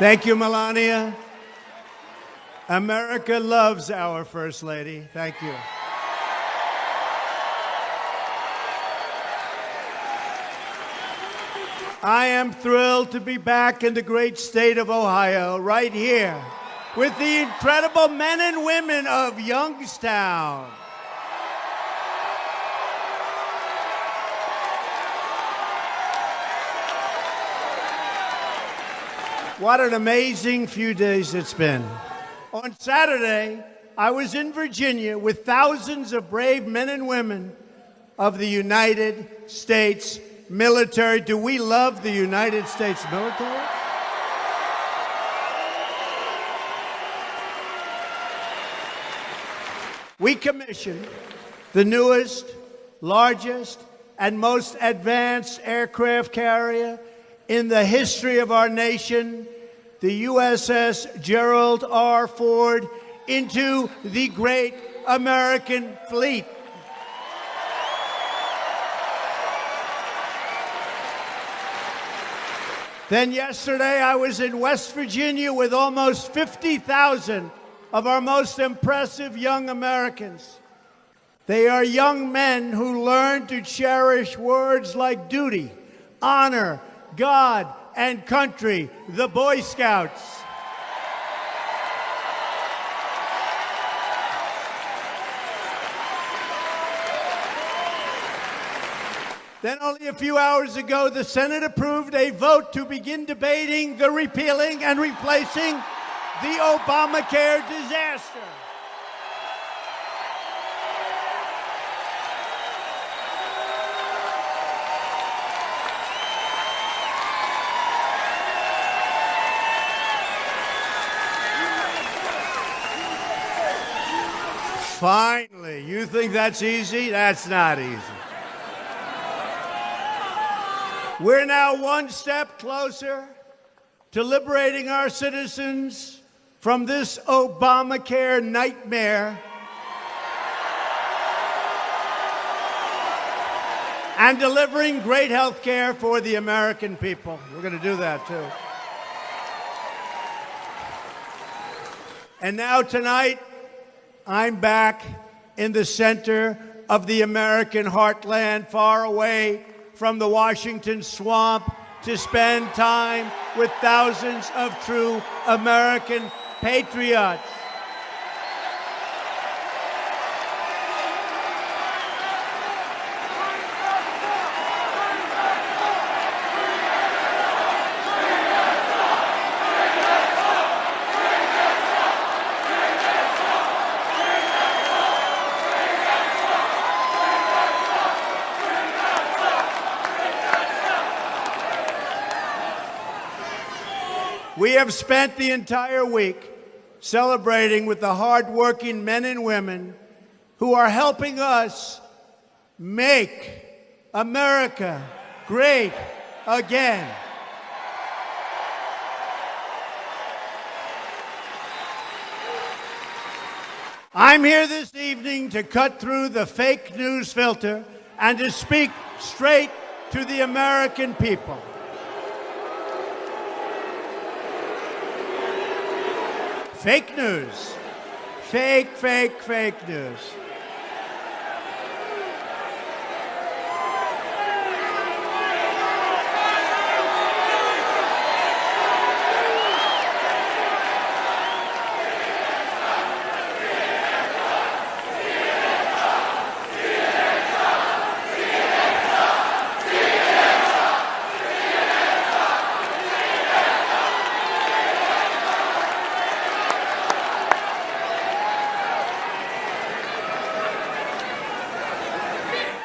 Thank you, Melania. America loves our First Lady. Thank you. I am thrilled to be back in the great state of Ohio, right here, with the incredible men and women of Youngstown. What an amazing few days it's been. On Saturday, I was in Virginia with thousands of brave men and women of the United States military. Do we love the United States military? We commissioned the newest, largest, and most advanced aircraft carrier in the history of our nation, the USS Gerald R. Ford, into the great American fleet. Then yesterday, I was in West Virginia with almost 50,000 of our most impressive young Americans. They are young men who learn to cherish words like duty, honor, God, and country, the Boy Scouts. Then only a few hours ago, the Senate approved a vote to begin debating the repealing and replacing the Obamacare disaster. Finally, you think that's easy? That's not easy. We're now one step closer to liberating our citizens from this Obamacare nightmare and delivering great health care for the American people. We're going to do that, too. And now tonight, I'm back in the center of the American heartland, far away from the Washington swamp, to spend time with thousands of true American patriots. We have spent the entire week celebrating with the hardworking men and women who are helping us make America great again. I'm here this evening to cut through the fake news filter and to speak straight to the American people. Fake news. Fake news.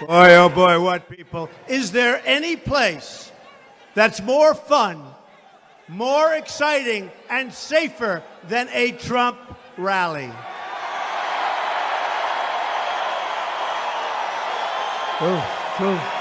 Boy, oh boy, what people. Is there any place that's more fun, more exciting, and safer than a Trump rally? Oh.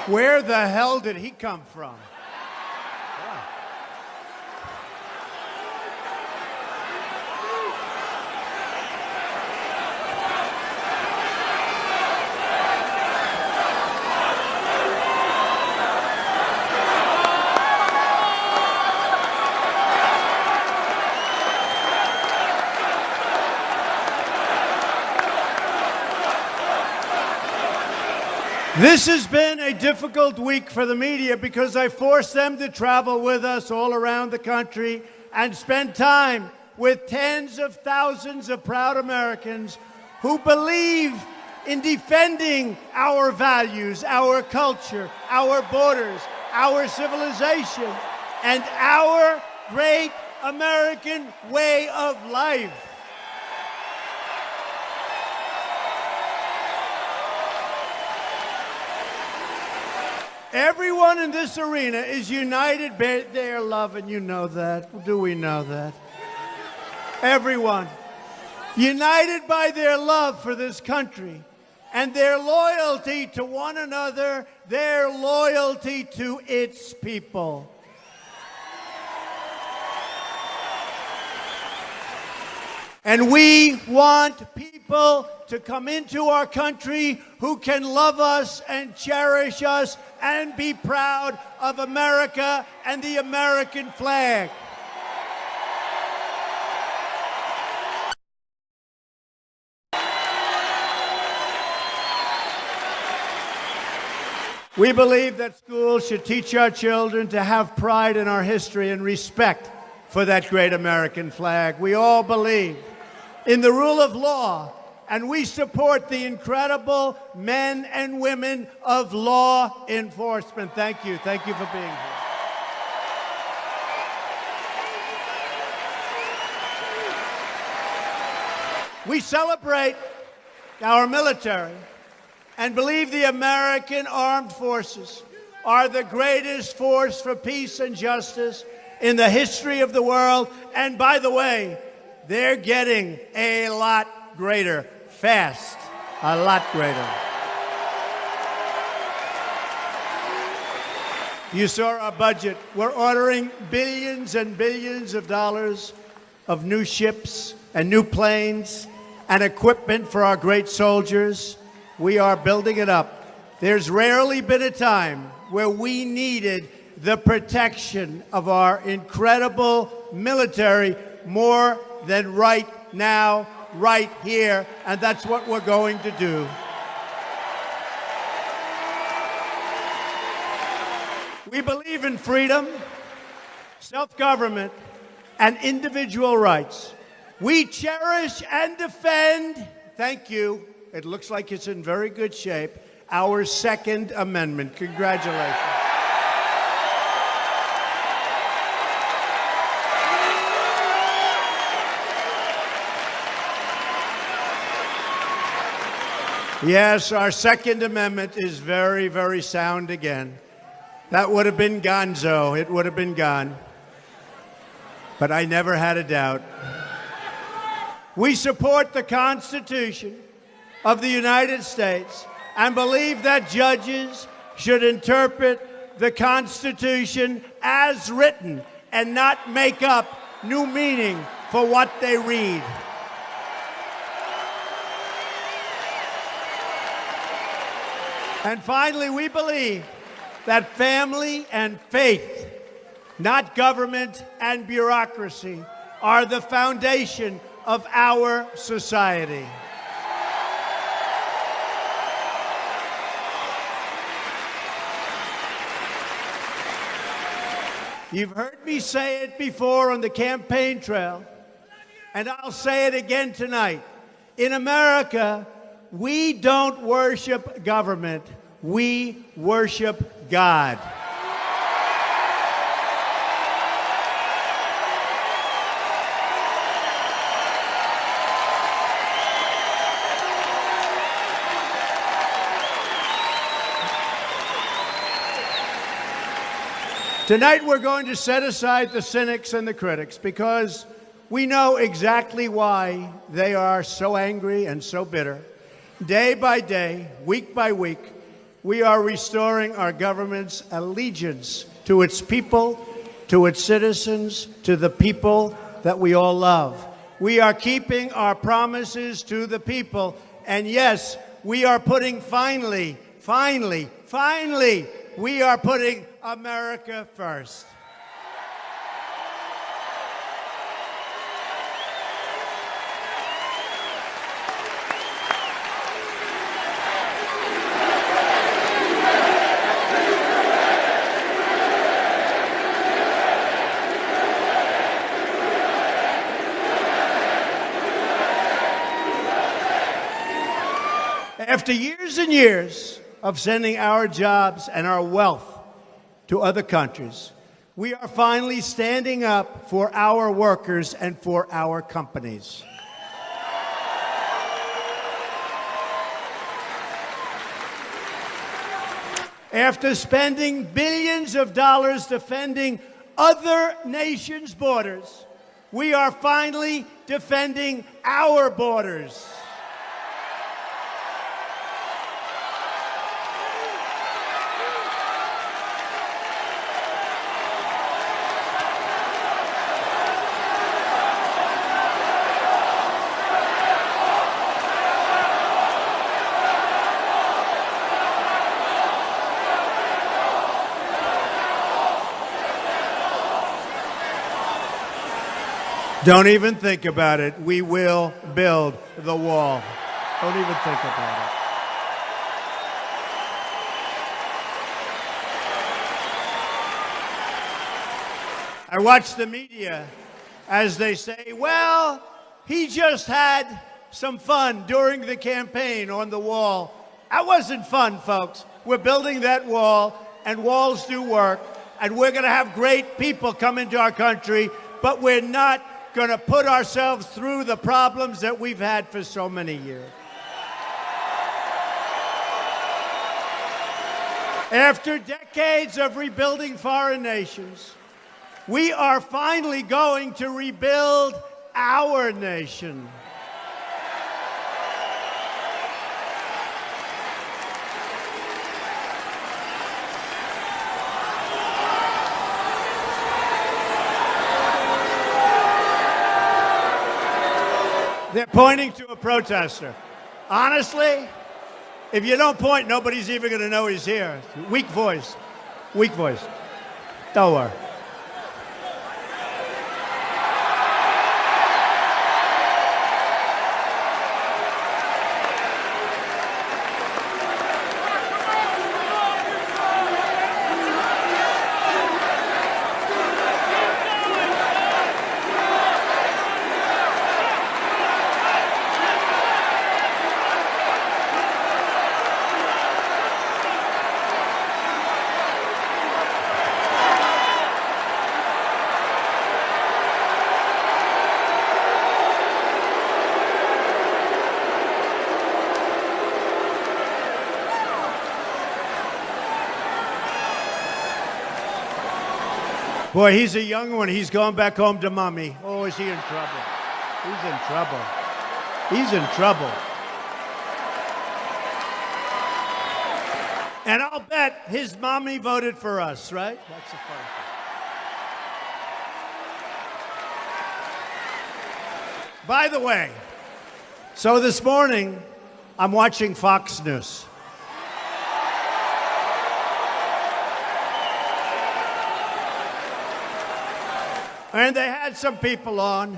Where the hell did he come from? This has been a difficult week for the media because I forced them to travel with us all around the country and spend time with tens of thousands of proud Americans who believe in defending our values, our culture, our borders, our civilization, and our great American way of life. Everyone in this arena is united by their love, and you know that. Do we know that? Everyone. United by their love for this country and their loyalty to one another, their loyalty to its people. And we want people to come into our country who can love us and cherish us and be proud of America and the American flag. We believe that schools should teach our children to have pride in our history and respect for that great American flag. We all believe in the rule of law, and we support the incredible men and women of law enforcement. Thank you. Thank you for being here. We celebrate our military and believe the American armed forces are the greatest force for peace and justice in the history of the world. And by the way, they're getting a lot greater, fast, a lot greater. You saw our budget. We're ordering billions and billions of dollars of new ships and new planes and equipment for our great soldiers. We are building it up. There's rarely been a time where we needed the protection of our incredible military more than right now, right here, and that's what we're going to do. We believe in freedom, self-government, and individual rights. We cherish and defend, thank you, it looks like it's in very good shape, our Second Amendment. Congratulations. Yes, our Second Amendment is very, very sound again. That would have been gonzo. It would have been gone. But I never had a doubt. We support the Constitution of the United States and believe that judges should interpret the Constitution as written and not make up new meaning for what they read. And finally, we believe that family and faith, not government and bureaucracy, are the foundation of our society. You've heard me say it before on the campaign trail, and I'll say it again tonight. In America, we don't worship government, we worship God. Tonight we're going to set aside the cynics and the critics because we know exactly why they are so angry and so bitter. Day by day, week by week, we are restoring our government's allegiance to its people, to its citizens, to the people that we all love. We are keeping our promises to the people. And yes, we are putting finally, we are putting America first. After years and years of sending our jobs and our wealth to other countries, we are finally standing up for our workers and for our companies. After spending billions of dollars defending other nations' borders, we are finally defending our borders. Don't even think about it. We will build the wall. Don't even think about it. I watch the media as they say, well, he just had some fun during the campaign on the wall. That wasn't fun, folks. We're building that wall, and walls do work, and we're going to have great people come into our country, but we're not going to put ourselves through the problems that we've had for so many years. After decades of rebuilding foreign nations, we are finally going to rebuild our nation. They're pointing to a protester. Honestly, if you don't point, nobody's even going to know he's here. Weak voice. Weak voice. Don't worry. Boy, he's a young one. He's going back home to mommy. Oh, is he in trouble? He's in trouble. He's in trouble. And I'll bet his mommy voted for us, right? That's a fun thing. By the way, so this morning, I'm watching Fox News. And they had some people on,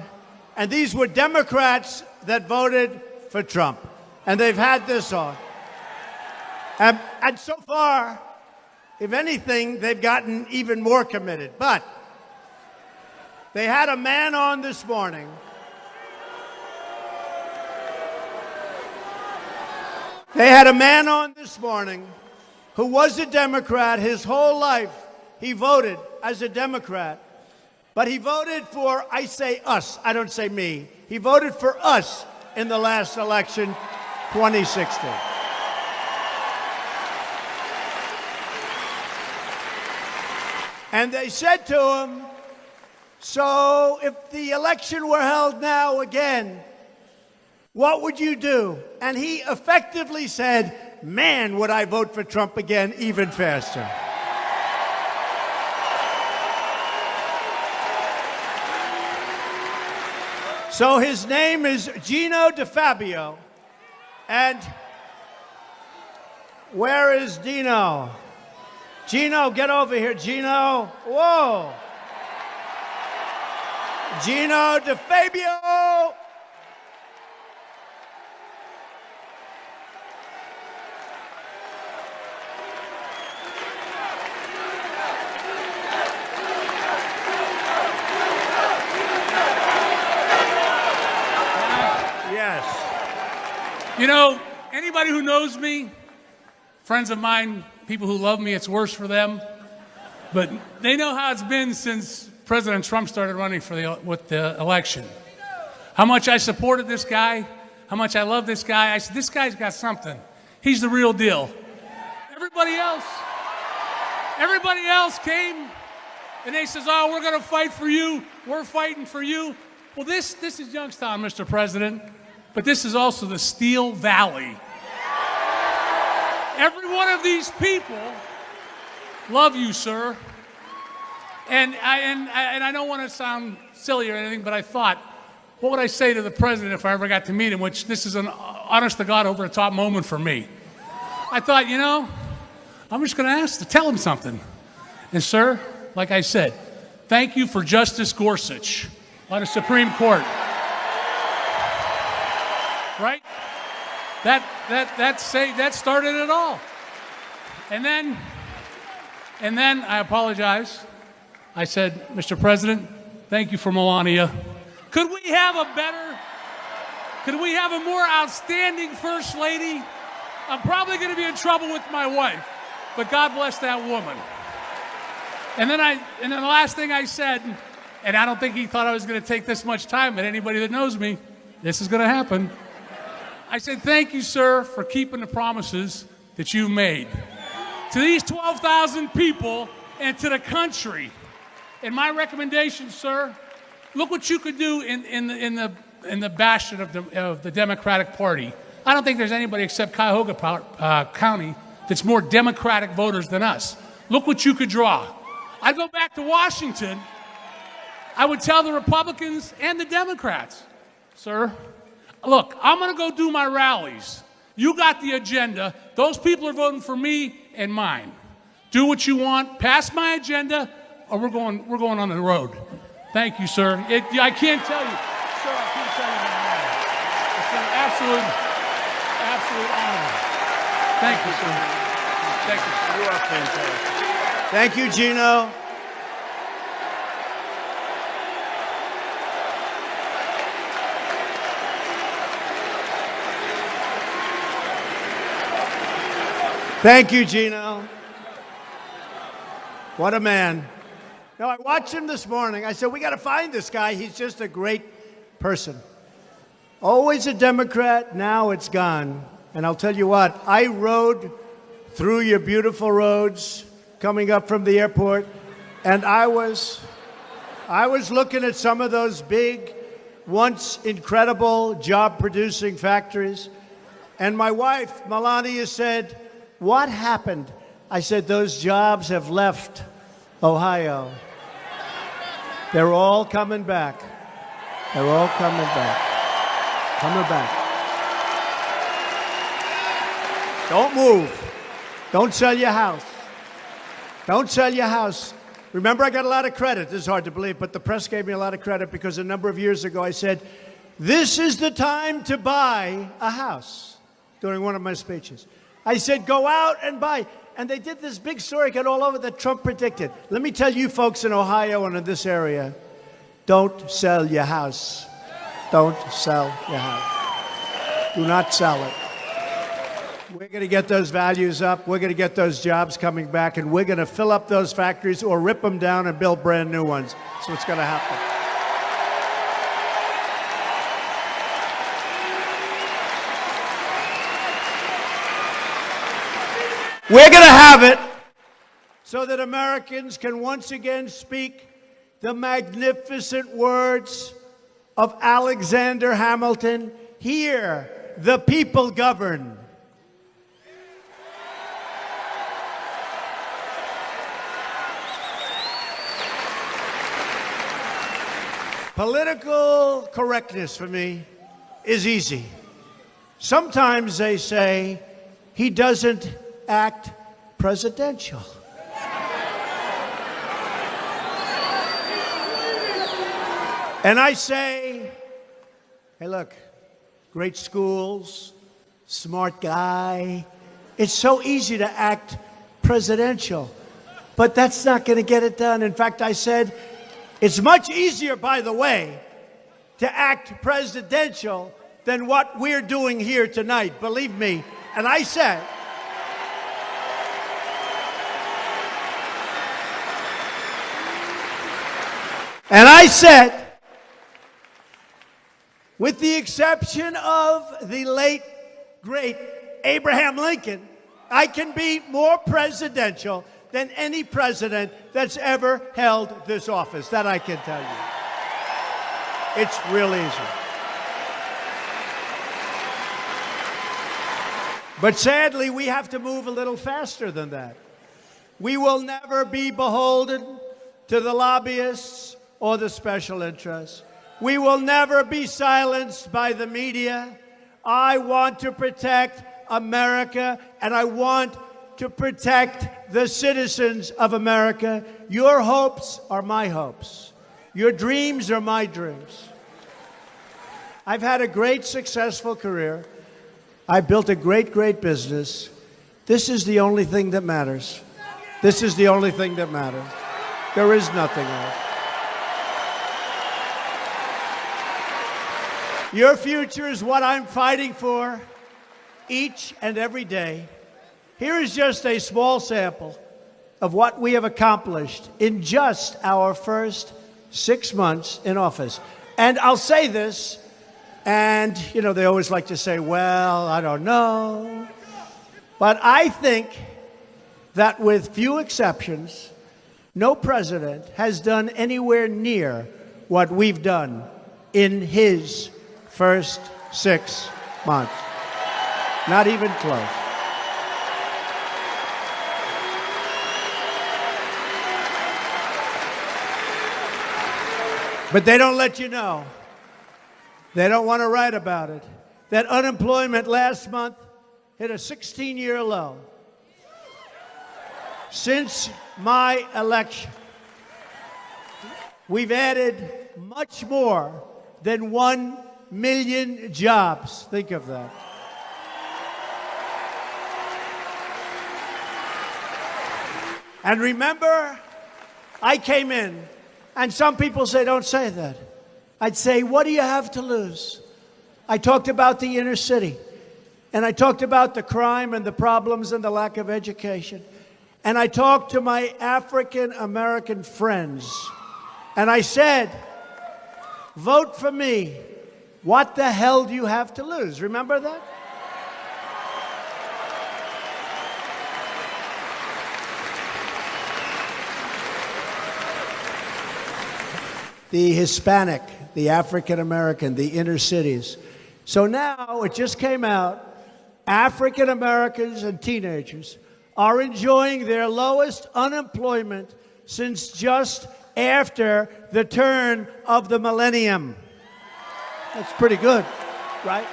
and these were Democrats that voted for Trump. And they've had this on. And so far, if anything, they've gotten even more committed. But they had a man on this morning. They had a man on this morning who was a Democrat his whole life. He voted as a Democrat. But he voted for, I say us, I don't say me. He voted for us in the last election, 2016. And they said to him, so if the election were held now again, what would you do? And he effectively said, man, would I vote for Trump again even faster. So his name is Gino DeFabio. And where is Dino? Gino, get over here. Gino, whoa. Gino DeFabio. You know, anybody who knows me, friends of mine, people who love me, it's worse for them. But they know how it's been since President Trump started running with the election. How much I supported this guy, how much I love this guy. I said, this guy's got something. He's the real deal. Everybody else came and they says, oh, we're going to fight for you. We're fighting for you. Well, this is Youngstown, Mr. President. But this is also the Steel Valley. Every one of these people love you, sir. And I don't want to sound silly or anything, but I thought, what would I say to the president if I ever got to meet him, which this is an honest-to-God, over-the-top moment for me. I thought, you know, I'm just going to ask to tell him something. And, sir, like I said, thank you for Justice Gorsuch on the Supreme Court. Right? That started it all. And then I apologize. I said, Mr. President, thank you for Melania. Could we have a more outstanding First Lady? I'm probably going to be in trouble with my wife, but God bless that woman. And then the last thing I said, and I don't think he thought I was going to take this much time, but anybody that knows me, this is going to happen. I said, thank you, sir, for keeping the promises that you made. To these 12,000 people and to the country. And my recommendation, sir, look what you could do in the bastion of the Democratic Party. I don't think there's anybody except Cuyahoga County that's more Democratic voters than us. Look what you could draw. I'd go back to Washington. I would tell the Republicans and the Democrats, sir, look, I'm going to go do my rallies. You got the agenda. Those people are voting for me and mine. Do what you want. Pass my agenda, or we're going on the road. Thank you, sir. I can't tell you. Sir, I can't tell you my mind. It's an absolute honor. Thank you, sir. Thank you, sir. You are fantastic. Thank you, Gino. Thank you, Gino. What a man. Now, I watched him this morning. I said, we got to find this guy. He's just a great person. Always a Democrat, now it's gone. And I'll tell you what, I rode through your beautiful roads coming up from the airport, and I was looking at some of those big, once incredible job-producing factories. And my wife, Melania, said, what happened? I said, those jobs have left Ohio. They're all coming back. They're all coming back. Coming back. Don't move. Don't sell your house. Don't sell your house. Remember, I got a lot of credit. This is hard to believe, but the press gave me a lot of credit because a number of years ago I said, this is the time to buy a house during one of my speeches. I said, go out and buy. And they did this big story, got all over that Trump predicted. Let me tell you folks in Ohio and in this area, don't sell your house. Don't sell your house. Do not sell it. We're going to get those values up. We're going to get those jobs coming back, and we're going to fill up those factories or rip them down and build brand new ones. That's what's going to happen. We're going to have it so that Americans can once again speak the magnificent words of Alexander Hamilton. Here, the people govern. Political correctness for me is easy. Sometimes they say he doesn't act presidential. And I say, hey, look, great schools, smart guy. It's so easy to act presidential, but that's not going to get it done. In fact, I said, it's much easier, by the way, to act presidential than what we're doing here tonight, believe me. And I said, with the exception of the late, great Abraham Lincoln, I can be more presidential than any president that's ever held this office. That I can tell you. It's real easy. But sadly, we have to move a little faster than that. We will never be beholden to the lobbyists or the special interests. We will never be silenced by the media. I want to protect America, and I want to protect the citizens of America. Your hopes are my hopes. Your dreams are my dreams. I've had a great, successful career. I built a great, great business. This is the only thing that matters. This is the only thing that matters. There is nothing else. Your future is what I'm fighting for each and every day. Here is just a small sample of what we have accomplished in just our first 6 months in office. And I'll say this, and, you know, they always like to say, well, I don't know. But I think that with few exceptions, no president has done anywhere near what we've done in his first 6 months. Not even close. But they don't let you know. They don't want to write about it. That unemployment last month hit a 16-year low. Since my election, we've added much more than 1 million jobs. Think of that. And remember, I came in, and some people say, don't say that. I'd say, what do you have to lose? I talked about the inner city, and I talked about the crime and the problems and the lack of education. And I talked to my African American friends, and I said, vote for me. What the hell do you have to lose? Remember that? The Hispanic, the African American, the inner cities. So now, it just came out, African Americans and teenagers are enjoying their lowest unemployment since just after the turn of the millennium. That's pretty good, right?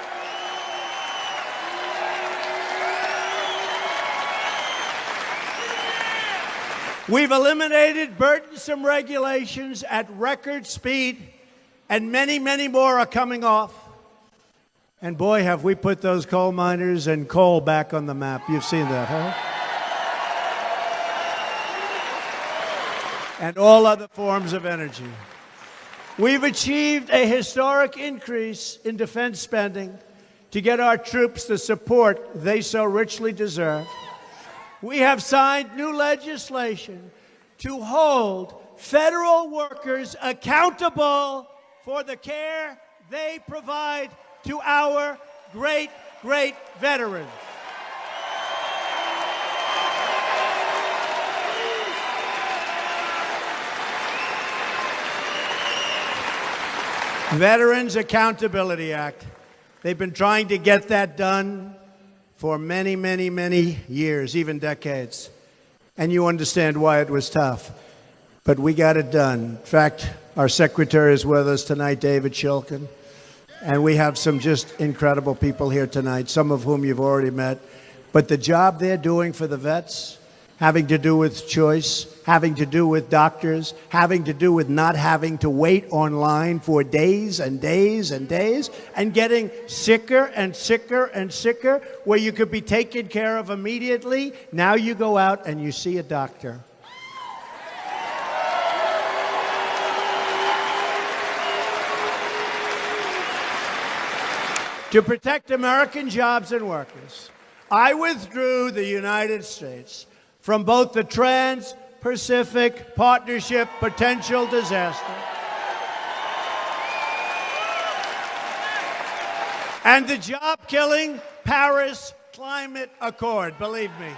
We've eliminated burdensome regulations at record speed, and many, many more are coming off. And boy, have we put those coal miners and coal back on the map. You've seen that, huh? And all other forms of energy. We've achieved a historic increase in defense spending to get our troops the support they so richly deserve. We have signed new legislation to hold federal workers accountable for the care they provide to our great, great veterans. Veterans Accountability Act. They've been trying to get that done for many, many, many years, even decades. And you understand why it was tough. But we got it done. In fact, Our secretary is with us tonight, David Shilkin. And we have some just incredible people here tonight, some of whom you've already met. But the job they're doing for the vets, having to do with choice, having to do with doctors, having to do with not having to wait online for days and days and days, and getting sicker and sicker and sicker, where you could be taken care of immediately. Now you go out and you see a doctor. To protect American jobs and workers, I withdrew the United States from both the Trans-Pacific Partnership potential disaster and the job-killing Paris Climate Accord, believe me.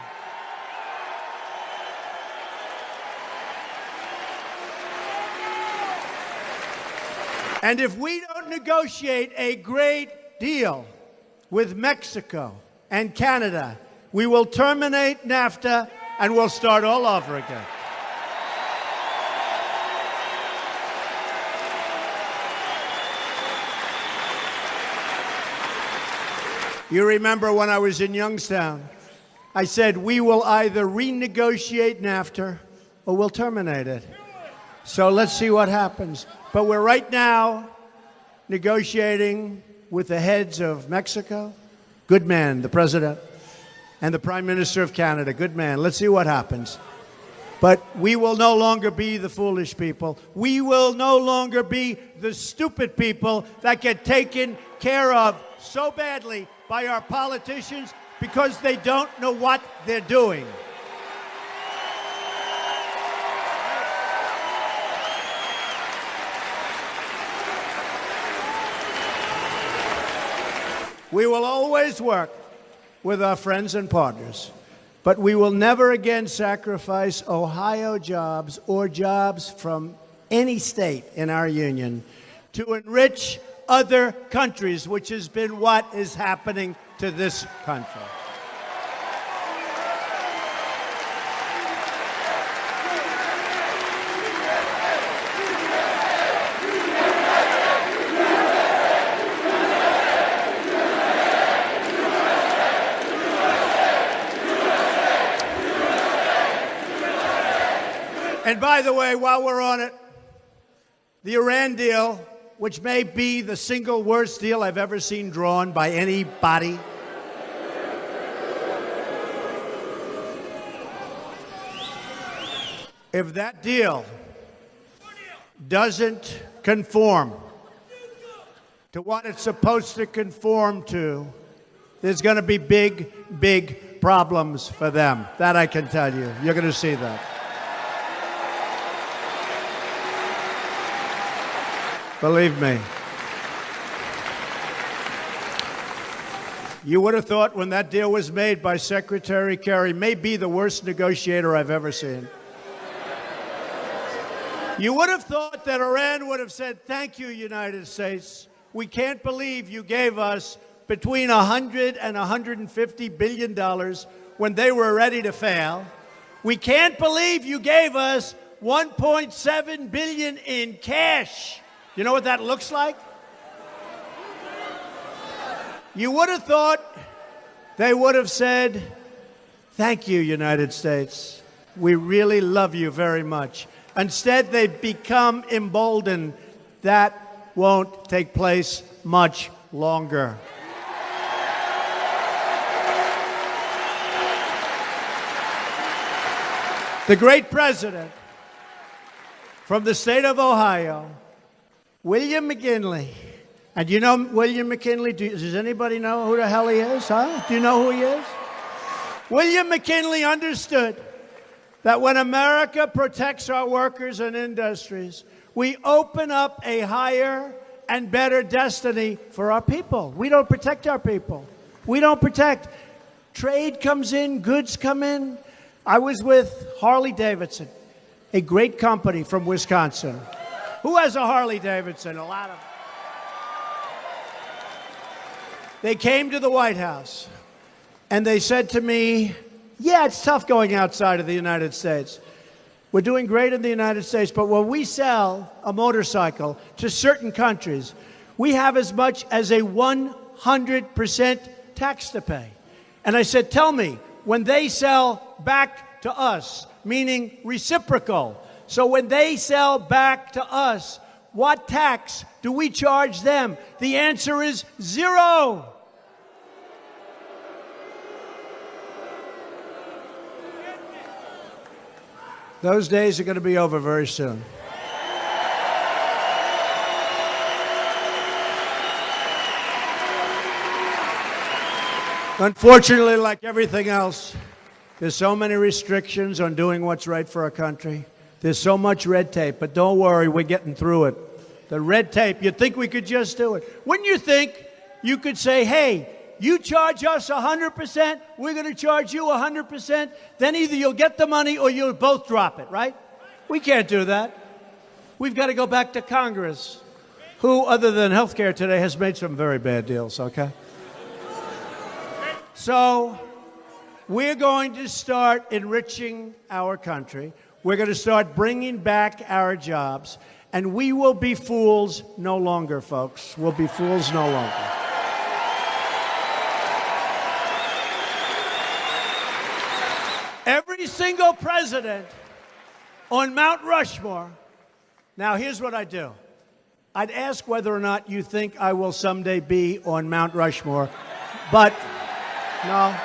And if we don't negotiate a great deal with Mexico and Canada, we will terminate NAFTA and we'll start all over again. You remember when I was in Youngstown, I said we will either renegotiate NAFTA or we'll terminate it. So let's see what happens. But we're right now negotiating with the heads of Mexico, good man, the president, and the Prime Minister of Canada, good man. Let's see what happens. But we will no longer be the foolish people. We will no longer be the stupid people that get taken care of so badly by our politicians because they don't know what they're doing. We will always work with our friends and partners, but we will never again sacrifice Ohio jobs or jobs from any state in our union to enrich other countries, which has been what is happening to this country. And by the way, while we're on it, the Iran deal, which may be the single worst deal I've ever seen drawn by anybody, if that deal doesn't conform to what it's supposed to conform to, there's going to be big, big problems for them. That I can tell you. You're going to see that. Believe me. You would have thought when that deal was made by Secretary Kerry, may be the worst negotiator I've ever seen. You would have thought that Iran would have said, thank you, United States. We can't believe you gave us between $100 and $150 billion when they were ready to fail. We can't believe you gave us $1.7 billion in cash. You know what that looks like? You would have thought they would have said, thank you, United States. We really love you very much. Instead, they've become emboldened. That won't take place much longer. The great president from the state of Ohio, William McKinley. And you know William McKinley? Does anybody know who the hell he is? Huh? Do you know who he is? William McKinley understood that when America protects our workers and industries, we open up a higher and better destiny for our people. We don't protect our people. We don't protect. Trade comes in, goods come in. I was with Harley Davidson, a great company from Wisconsin. Who has a Harley Davidson? A lot of them. They came to the White House, and they said to me, yeah, it's tough going outside of the United States. We're doing great in the United States, but when we sell a motorcycle to certain countries, we have as much as a 100% tax to pay. And I said, tell me, when they sell back to us, meaning reciprocal, so when they sell back to us, what tax do we charge them? The answer is 0. Those days are going to be over very soon. Unfortunately, like everything else, there's so many restrictions on doing what's right for our country. There's so much red tape, but don't worry, we're getting through it. The red tape, you'd think we could just do it. Wouldn't you think you could say, hey, you charge us 100%, we're going to charge you 100%, then either you'll get the money or you'll both drop it, right? We can't do that. We've got to go back to Congress, who, other than health care today, has made some very bad deals, okay? So we're going to start enriching our country. We're going to start bringing back our jobs. And we will be fools no longer, folks. We'll be fools no longer. Every single president on Mount Rushmore. Now, here's what I do. I'd ask whether or not you think I will someday be on Mount Rushmore, but no.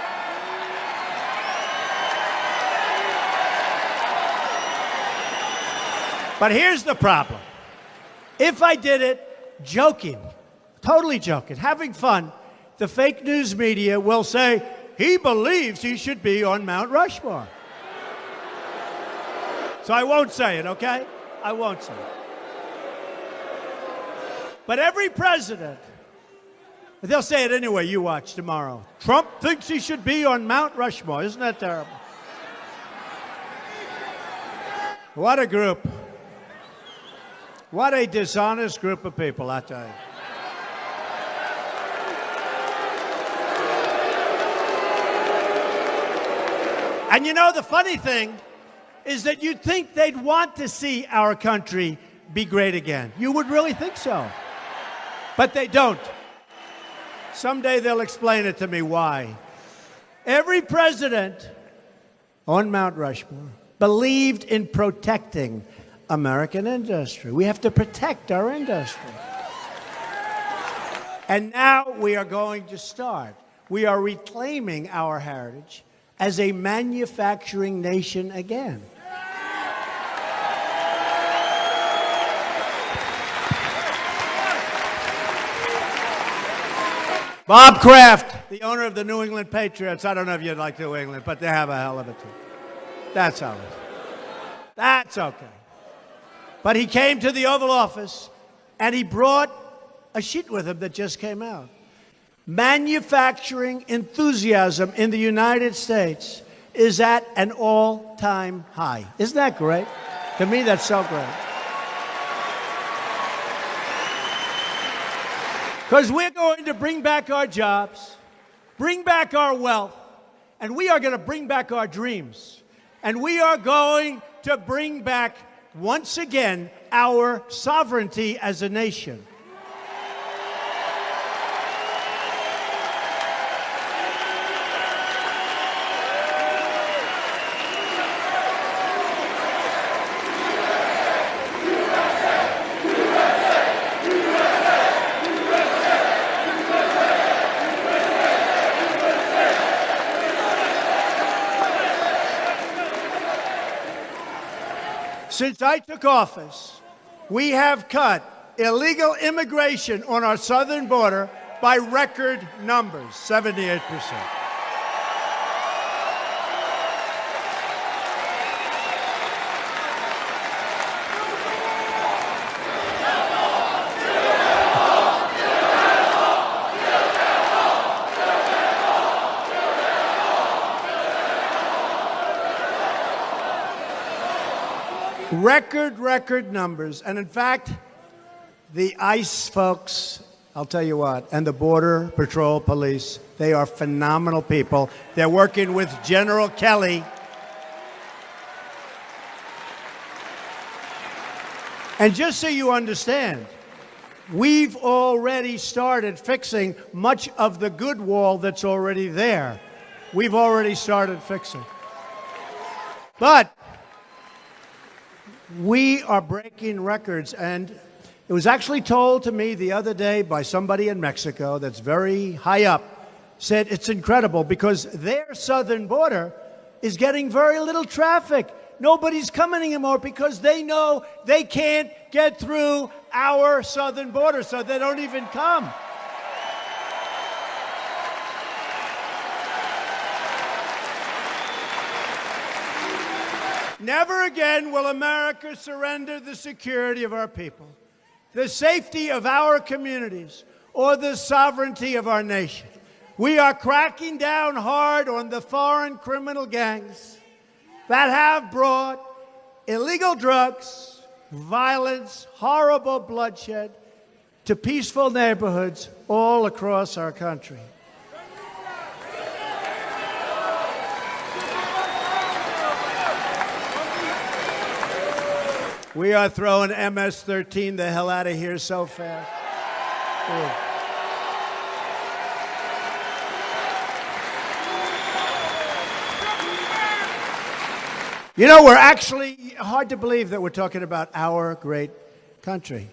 But here's the problem. If I did it joking, totally joking, having fun, the fake news media will say, he believes he should be on Mount Rushmore. So I won't say it, okay? I won't say it. But every president, they'll say it anyway, you watch tomorrow. Trump thinks he should be on Mount Rushmore. Isn't that terrible? What a group. What a dishonest group of people, I tell you. And you know, the funny thing is that you'd think they'd want to see our country be great again. You would really think so. But they don't. Someday they'll explain it to me why. Every president on Mount Rushmore believed in protecting American industry. We have to protect our industry. And now we are going to start. We are reclaiming our heritage as a manufacturing nation again. Bob Kraft, the owner of the New England Patriots. I don't know if you'd like New England, but they have a hell of a team. That's all right. That's okay. But he came to the Oval Office, and he brought a sheet with him that just came out. Manufacturing enthusiasm in the United States is at an all-time high. Isn't that great? To me, that's so great. Because we're going to bring back our jobs, bring back our wealth, and we are going to bring back our dreams. And we are going to bring back, once again, our sovereignty as a nation. Since I took office, we have cut illegal immigration on our southern border by record numbers, 78%. Record numbers. And in fact, the ICE folks, I'll tell you what, and the Border Patrol Police, they are phenomenal people. They're working with General Kelly. And just so you understand, we've already started fixing much of the good wall that's already there. We've already started fixing. But we are breaking records, and it was actually told to me the other day by somebody in Mexico that's very high up, said it's incredible because their southern border is getting very little traffic. Nobody's coming anymore because they know they can't get through our southern border, so they don't even come. Never again will America surrender the security of our people, the safety of our communities, or the sovereignty of our nation. We are cracking down hard on the foreign criminal gangs that have brought illegal drugs, violence, horrible bloodshed to peaceful neighborhoods all across our country. We are throwing MS-13 the hell out of here so fast. Ooh. You know, we're actually, hard to believe that we're talking about our great country.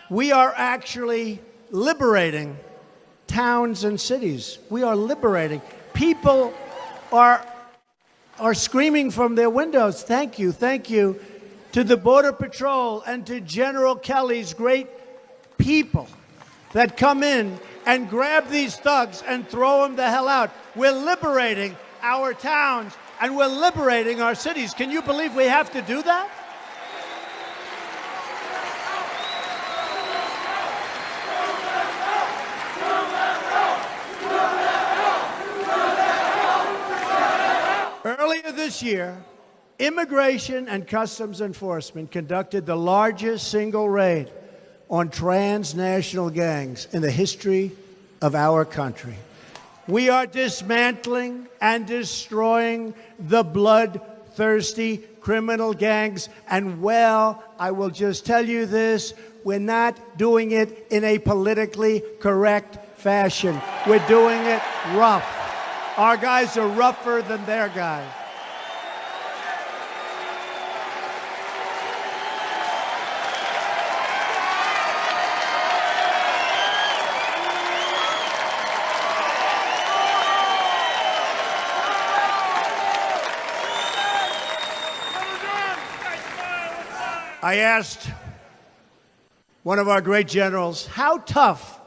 We are actually liberating towns and cities. We are liberating. People are screaming from their windows, thank you, to the Border Patrol and to General Kelly's great people that come in and grab these thugs and throw them the hell out. We're liberating our towns and we're liberating our cities. Can you believe we have to do that? Earlier this year, Immigration and Customs Enforcement conducted the largest single raid on transnational gangs in the history of our country. We are dismantling and destroying the bloodthirsty criminal gangs. And, well, I will just tell you this, we're not doing it in a politically correct fashion. We're doing it rough. Our guys are rougher than their guys. I asked one of our great generals, how tough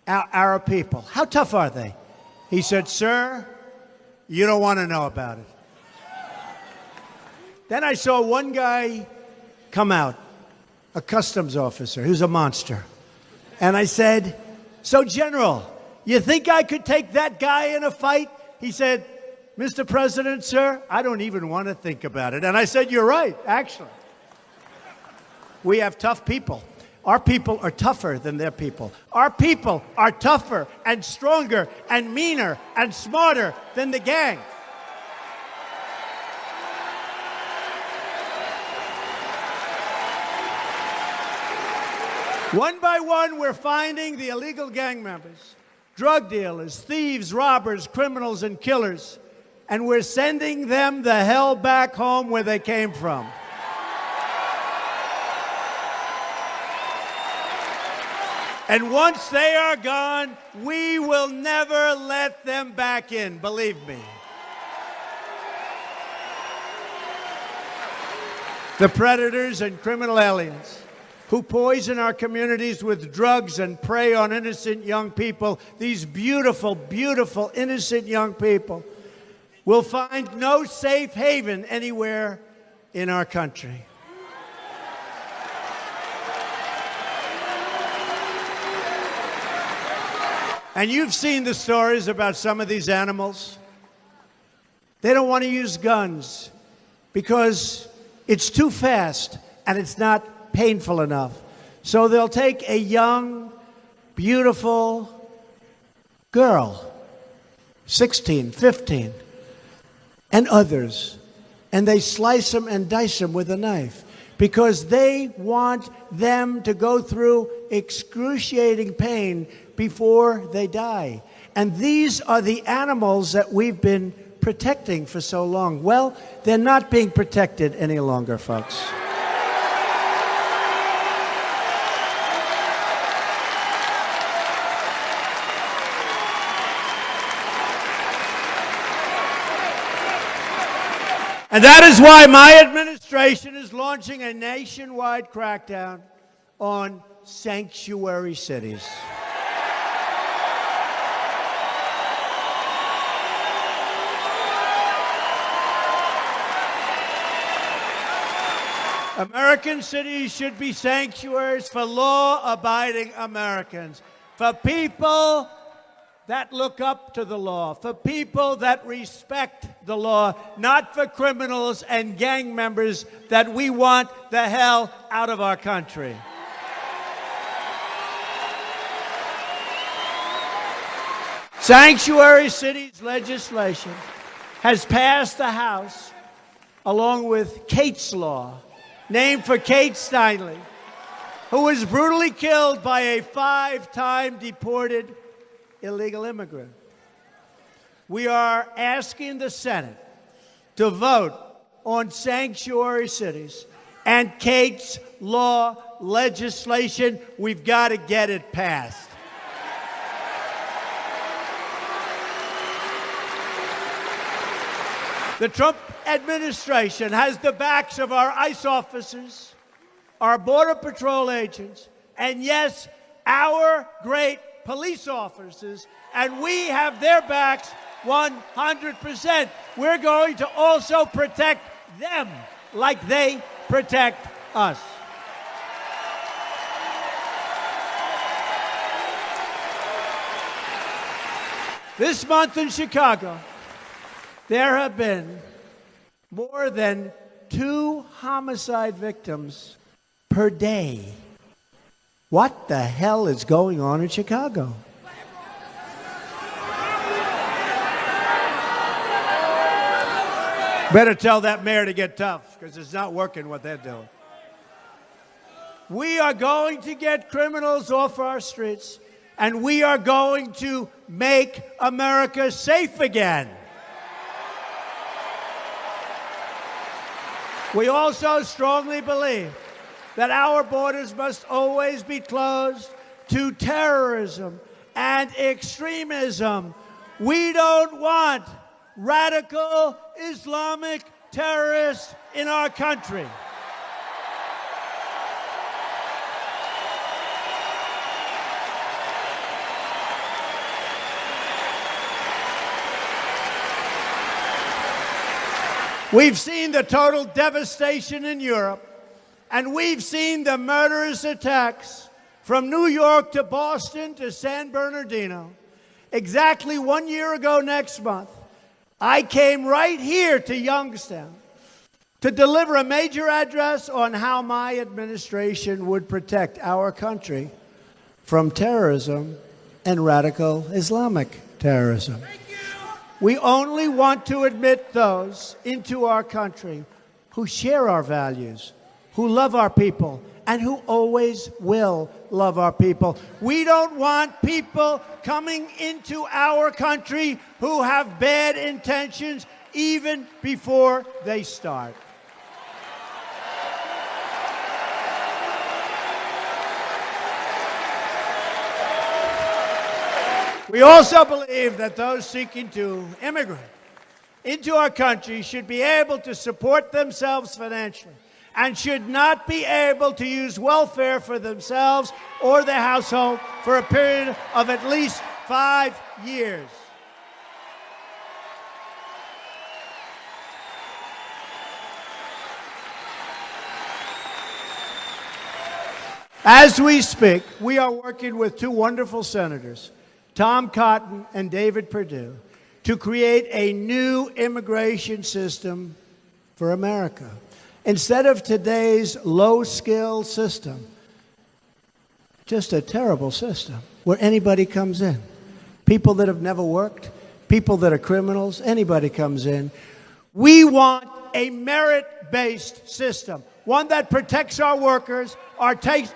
are our people? How tough are they? He said, sir, you don't want to know about it. Then I saw one guy come out, a customs officer, who's a monster. And I said, so, General, you think I could take that guy in a fight? He said, Mr. President, sir, I don't even want to think about it. And I said, you're right, actually. We have tough people. Our people are tougher than their people. Our people are tougher and stronger and meaner and smarter than the gang. One by one, we're finding the illegal gang members, drug dealers, thieves, robbers, criminals, and killers, and we're sending them the hell back home where they came from. And once they are gone, we will never let them back in, believe me. The predators and criminal aliens who poison our communities with drugs and prey on innocent young people, these beautiful, beautiful, innocent young people, will find no safe haven anywhere in our country. And you've seen the stories about some of these animals. They don't want to use guns because it's too fast and it's not painful enough. So they'll take a young, beautiful girl, 16, 15, and others, and they slice them and dice them with a knife because they want them to go through excruciating pain before they die. And these are the animals that we've been protecting for so long. Well, they're not being protected any longer, folks. And that is why my administration is launching a nationwide crackdown on sanctuary cities. American cities should be sanctuaries for law-abiding Americans, for people that look up to the law, for people that respect the law, not for criminals and gang members that we want the hell out of our country. Sanctuary cities legislation has passed the House along with Kate's Law, named for Kate Steinle, who was brutally killed by a 5-time deported illegal immigrant. We are asking the Senate to vote on sanctuary cities and Kate's Law legislation. We've got to get it passed. The Trump administration has the backs of our ICE officers, our Border Patrol agents, and yes, our great police officers, and we have their backs 100%. We're going to also protect them like they protect us. This month in Chicago, there have been more than 2 homicide victims per day. What the hell is going on in Chicago? Better tell that mayor to get tough, because it's not working what they're doing. We are going to get criminals off our streets, and we are going to make America safe again. We also strongly believe that our borders must always be closed to terrorism and extremism. We don't want radical Islamic terrorists in our country. We've seen the total devastation in Europe, and we've seen the murderous attacks from New York to Boston to San Bernardino. Exactly 1 year ago next month, I came right here to Youngstown to deliver a major address on how my administration would protect our country from terrorism and radical Islamic terrorism. We only want to admit those into our country who share our values, who love our people, and who always will love our people. We don't want people coming into our country who have bad intentions even before they start. We also believe that those seeking to immigrate into our country should be able to support themselves financially and should not be able to use welfare for themselves or their household for a period of at least 5 years. As we speak, we are working with 2 wonderful senators, Tom Cotton and David Perdue, to create a new immigration system for America. Instead of today's low-skill system, just a terrible system where anybody comes in. People that have never worked, people that are criminals, anybody comes in. We want a merit merit-based system, one that protects our workers, our taxpayers,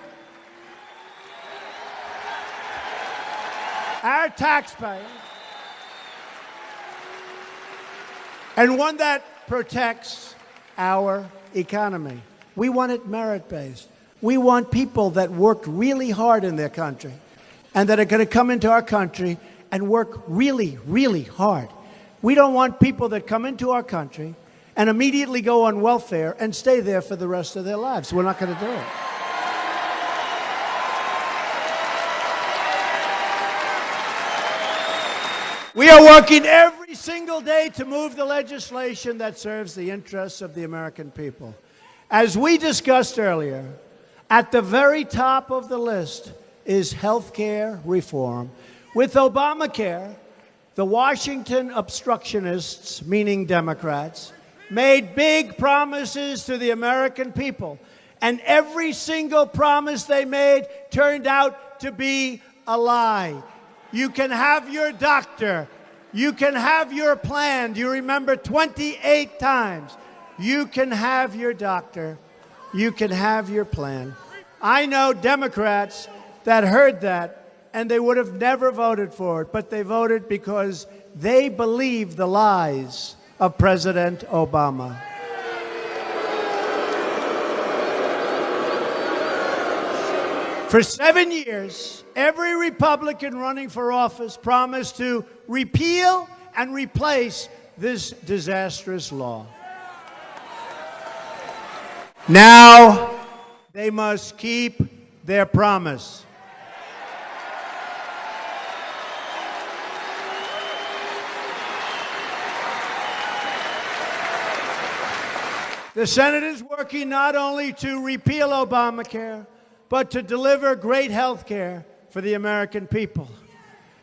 and one that protects our economy. We want it merit-based. We want people that worked really hard in their country and that are going to come into our country and work really, really hard. We don't want people that come into our country and immediately go on welfare and stay there for the rest of their lives. We're not going to do it. We are working every single day to move the legislation that serves the interests of the American people. As we discussed earlier, at the very top of the list is health care reform. With Obamacare, the Washington obstructionists, meaning Democrats, made big promises to the American people. And every single promise they made turned out to be a lie. You can have your doctor. You can have your plan. Do you remember 28 times? You can have your doctor. You can have your plan. I know Democrats that heard that, and they would have never voted for it, but they voted because they believe the lies of President Obama. For 7 years, every Republican running for office promised to repeal and replace this disastrous law. Now, they must keep their promise. The Senate is working not only to repeal Obamacare, but to deliver great health care for the American people.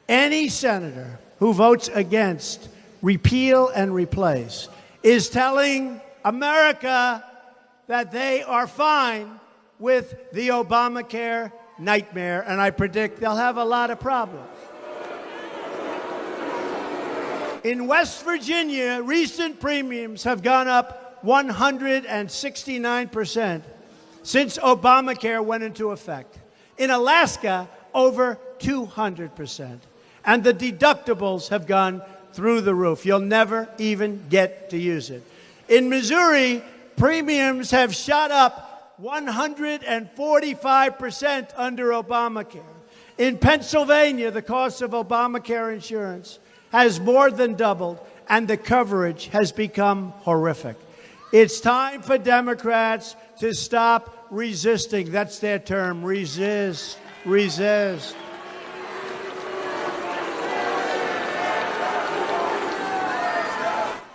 Any senator who votes against repeal and replace is telling America that they are fine with the Obamacare nightmare, and I predict they'll have a lot of problems. In West Virginia, recent premiums have gone up 169% since Obamacare went into effect. In Alaska, over 200%. And the deductibles have gone through the roof. You'll never even get to use it. In Missouri, premiums have shot up 145% under Obamacare. In Pennsylvania, the cost of Obamacare insurance has more than doubled, and the coverage has become horrific. It's time for Democrats to stop resisting. That's their term, resist, resist.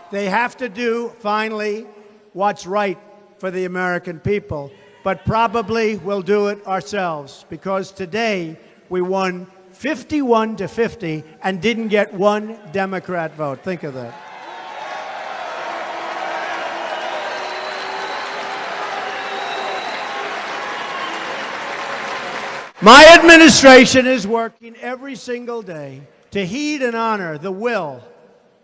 They have to do, finally, what's right for the American people, but probably we'll do it ourselves, because today we won 51-50 and didn't get one Democrat vote. Think of that. My administration is working every single day to heed and honor the will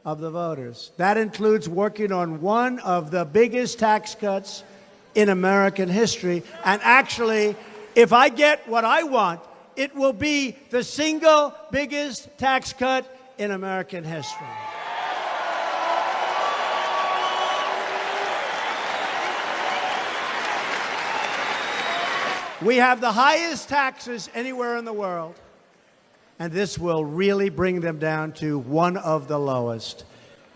of the voters. That includes working on one of the biggest tax cuts in American history. And actually, if I get what I want, it will be the single biggest tax cut in American history. We have the highest taxes anywhere in the world, and this will really bring them down to one of the lowest.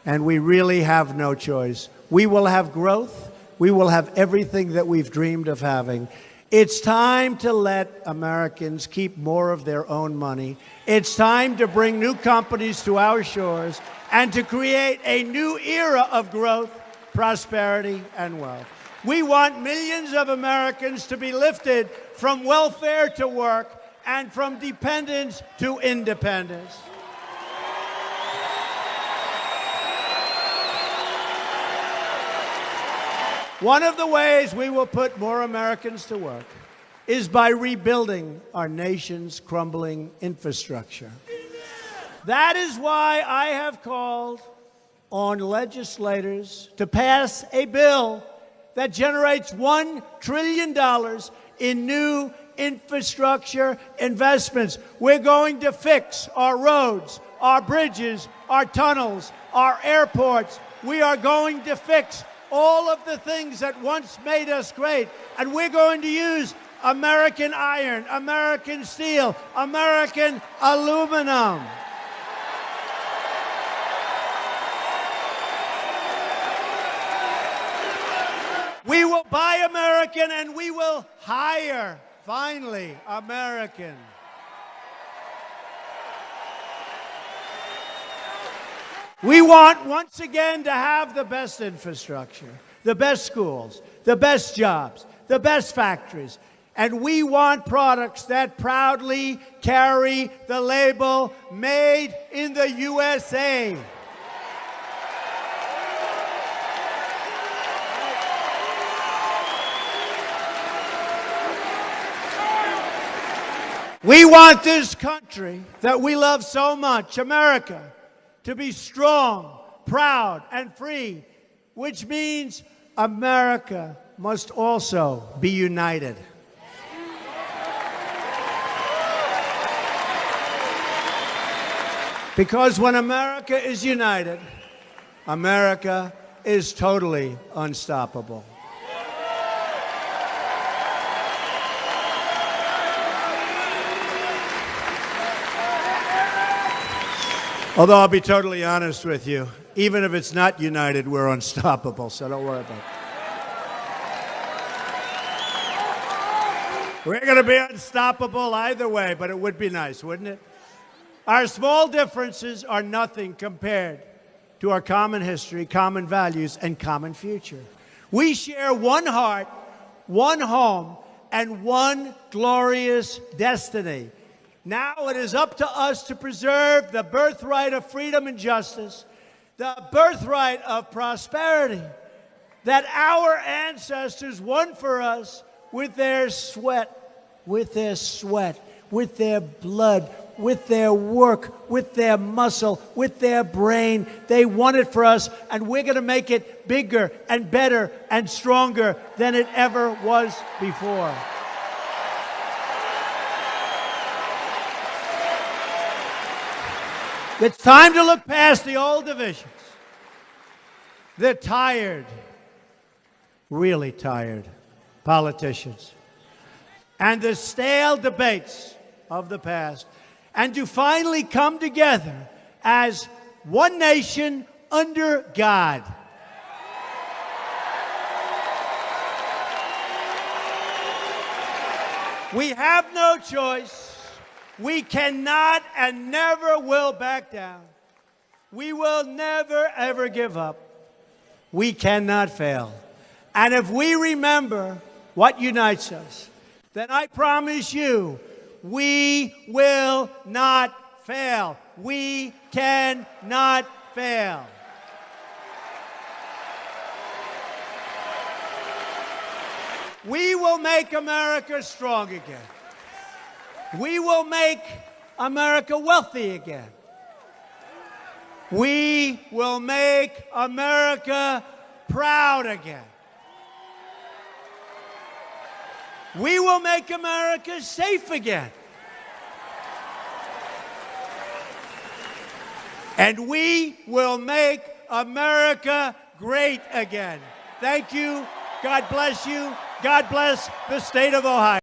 And we really have no choice. We will have growth. We will have everything that we've dreamed of having. It's time to let Americans keep more of their own money. It's time to bring new companies to our shores and to create a new era of growth, prosperity, and wealth. We want millions of Americans to be lifted from welfare to work and from dependence to independence. One of the ways we will put more Americans to work is by rebuilding our nation's crumbling infrastructure. That is why I have called on legislators to pass a bill that generates $1 trillion in new infrastructure investments. We're going to fix our roads, our bridges, our tunnels, our airports. We are going to fix all of the things that once made us great. And we're going to use American iron, American steel, American aluminum. We will buy American and we will hire, finally, American. We want, once again, to have the best infrastructure, the best schools, the best jobs, the best factories. And we want products that proudly carry the label, Made in the USA. We want this country that we love so much, America, to be strong, proud, and free, which means America must also be united. Because when America is united, America is totally unstoppable. Although I'll be totally honest with you, even if it's not united, we're unstoppable, so don't worry about it. We're going to be unstoppable either way, but it would be nice, wouldn't it? Our small differences are nothing compared to our common history, common values, and common future. We share one heart, one home, and one glorious destiny. Now it is up to us to preserve the birthright of freedom and justice, the birthright of prosperity that our ancestors won for us with their sweat, with their blood, with their work, with their muscle, with their brain. They won it for us, and we're going to make it bigger and better and stronger than it ever was before. It's time to look past the old divisions. The tired, really tired politicians and the stale debates of the past, and to finally come together as one nation under God. We have no choice. We cannot and never will back down. We will never, ever give up. We cannot fail. And if we remember what unites us, then I promise you, we will not fail. We cannot fail. We will make America strong again. We will make America wealthy again. We will make America proud again. We will make America safe again. And we will make America great again. Thank you. God bless you. God bless the state of Ohio.